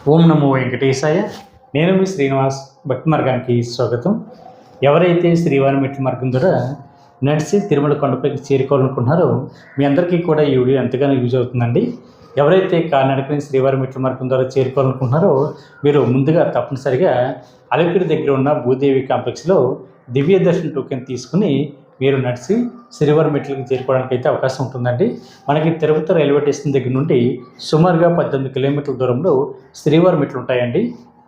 ఓం నమో వెంకటేశాయ. నేను మీ శ్రీనివాస్. భక్తి మార్గానికి స్వాగతం. ఎవరైతే శ్రీవారి మెట్ల మార్గం ద్వారా నడిచి తిరుమల కొండపైకి చేరుకోవాలనుకుంటున్నారో మీ అందరికీ కూడా ఈ వీడియో ఎంతగానో యూజ్ అవుతుందండి. ఎవరైతే కాలినడకని శ్రీవారి మెట్ల మార్గం ద్వారా చేరుకోవాలనుకుంటున్నారో మీరు ముందుగా తప్పనిసరిగా అలిపిరి దగ్గర ఉన్న భూదేవి కాంప్లెక్స్లో దివ్య దర్శన టోకెన్ తీసుకుని మీరు నడిచి శ్రీవారి మెట్లకి చేరుకోవడానికి అయితే అవకాశం ఉంటుందండి. మనకి తిరుపతి రైల్వే స్టేషన్ దగ్గర నుండి సుమారుగా 18 కిలోమీటర్ల దూరంలో శ్రీవారి మెట్లు ఉంటాయండి.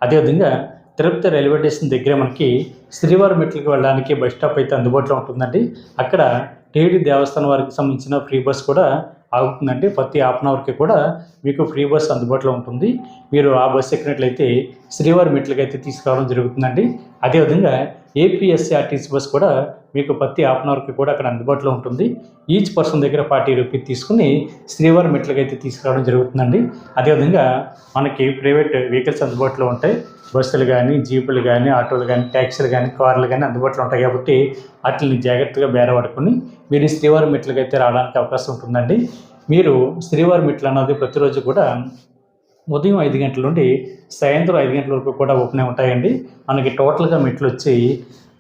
అదేవిధంగా తిరుపతి రైల్వే స్టేషన్ దగ్గర మనకి శ్రీవారి మెట్లకి వెళ్ళడానికి బస్ స్టాప్ అయితే అందుబాటులో ఉంటుందండి. అక్కడ టీడీ దేవస్థానం వారికి సంబంధించిన ఫ్రీ బస్ కూడా ఆగుతుందండి. ప్రతి హాఫ్ అన్ అవర్కి కూడా మీకు ఫ్రీ బస్ అందుబాటులో ఉంటుంది. మీరు ఆ బస్సు ఎక్కినట్లయితే శ్రీవారి మెట్లకి అయితే తీసుకురావడం జరుగుతుందండి. అదేవిధంగా ఏపీఎస్ఆర్టీసీ బస్ కూడా మీకు ప్రతి హాఫ్ అన్ అవర్కి కూడా అక్కడ అందుబాటులో ఉంటుంది. ఈచ్ పర్సన్ దగ్గర 40 రూపీస్ తీసుకుని శ్రీవారి మెట్లకి అయితే తీసుకురావడం జరుగుతుందండి. అదేవిధంగా మనకి ప్రైవేట్ వెహికల్స్ అందుబాటులో ఉంటాయి. బస్సులు కానీ, జీపులు కానీ, ఆటోలు కానీ, ట్యాక్సీలు కానీ, కార్లు కానీ అందుబాటులో ఉంటాయి. కాబట్టి వాటిని జాగ్రత్తగా బేరపడుకొని మీరు శ్రీవారి మెట్లకి అయితే రావడానికి అవకాశం ఉంటుందండి. మీరు శ్రీవారి మెట్లు అన్నది ప్రతిరోజు కూడా ఉదయం 5 గంటల నుండి సాయంత్రం 5 గంటల వరకు కూడా ఓపెన్ ఉంటాయండి. మనకి టోటల్గా మెట్లు వచ్చి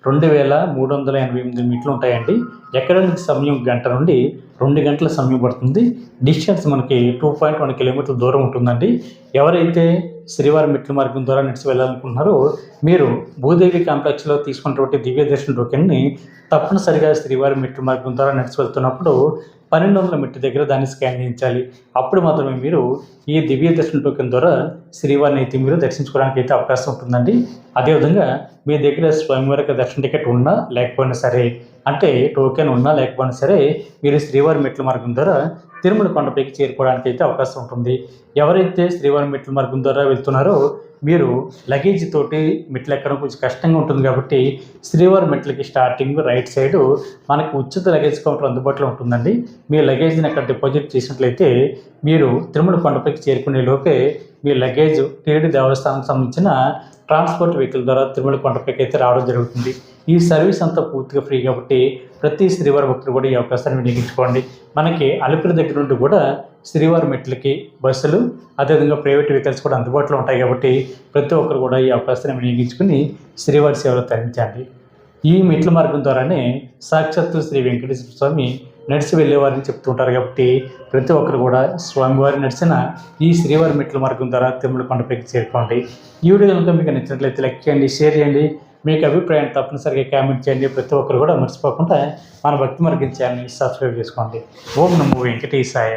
2388 మెట్లు ఉంటాయండి. ఎక్కడానికి సమయం గంట నుండి 2 గంటల సమయం పడుతుంది. డిస్టెన్స్ మనకి 2.1 కిలోమీటర్ల దూరం ఉంటుందండి. ఎవరైతే శ్రీవారి మెట్ల మార్గం ద్వారా నడిచి వెళ్ళాలనుకుంటున్నారో మీరు భూదేవి కాంప్లెక్స్లో తీసుకున్నటువంటి దివ్య దర్శన టోకెన్ని తప్పనిసరిగా శ్రీవారి మెట్ల మార్గం ద్వారా నడిచి వెళ్తున్నప్పుడు 1200 మెట్ల దగ్గర దాన్ని స్కాన్ చేయించాలి. అప్పుడు మాత్రమే మీరు ఈ దివ్య దర్శన టోకెన్ ద్వారా శ్రీవారిని అయితే మీరు దర్శించుకోవడానికి అయితే అవకాశం ఉంటుందండి. అదేవిధంగా మీ దగ్గర స్వయంవరక దర్శన టికెట్ ఉన్నా లేకపోయినా సరే, అంటే టోకెన్ ఉన్నా లేకపోయినా సరే, మీరు శ్రీవారి మెట్ల మార్గం ద్వారా తిరుమల కొండపైకి చేరుకోవడానికి అయితే అవకాశం ఉంటుంది. ఎవరైతే శ్రీవారి మెట్ల మార్గం ద్వారా వెళ్తున్నారో మీరు లగేజ్ తోటి మెట్లు ఎక్కడం కొంచెం కష్టంగా ఉంటుంది. కాబట్టి శ్రీవారి మెట్లకి స్టార్టింగ్ రైట్ సైడు మనకి ఉచిత లగేజ్ కౌంటర్ అందుబాటులో ఉంటుందండి. మీ లగేజ్ని అక్కడ డిపాజిట్ చేసినట్లయితే మీరు తిరుమల కొండపైకి చేరుకునే లోపే మీ లగేజ్ టీడీ దేవస్థానానికి సంబంధించిన ట్రాన్స్పోర్ట్ వెహికల్ ద్వారా తిరుమల కొండపైకి అయితే రావడం జరుగుతుంది. ఈ సర్వీస్ అంతా పూర్తిగా ఫ్రీ కాబట్టి ప్రతి శ్రీవారి భక్తులు కూడా ఈ అవకాశాన్ని వినియోగించుకోండి. మనకి అలిపిరి దగ్గర నుండి కూడా శ్రీవారి మెట్లకి బస్సులు, అదేవిధంగా ప్రైవేట్ వెహికల్స్ కూడా అందుబాటులో ఉంటాయి. కాబట్టి ప్రతి ఒక్కరు కూడా ఈ అవకాశాన్ని వినియోగించుకుని శ్రీవారి సేవలు తరించండి. ఈ మెట్ల మార్గం ద్వారానే సాక్షాత్తు శ్రీ వెంకటేశ్వర స్వామి నడిచి వెళ్ళేవారిని చెప్తుంటారు. కాబట్టి ప్రతి ఒక్కరు కూడా స్వామివారి నడిచిన ఈ శ్రీవారి మెట్ల మార్గం ద్వారా తిరుమల కొండపైకి చేరుకోండి. ఈ వీడియో కనుక మీకు నచ్చినట్లయితే లైక్ చేయండి, షేర్ చేయండి. మీకు అభిప్రాయాన్ని తప్పనిసరిగా కామెంట్ చేయండి. ప్రతి ఒక్కరు కూడా మర్చిపోకుండా మన భక్తి మార్గం ఛానల్ని సబ్స్క్రైబ్ చేసుకోండి. ఓం నమో వెంకటేశాయ.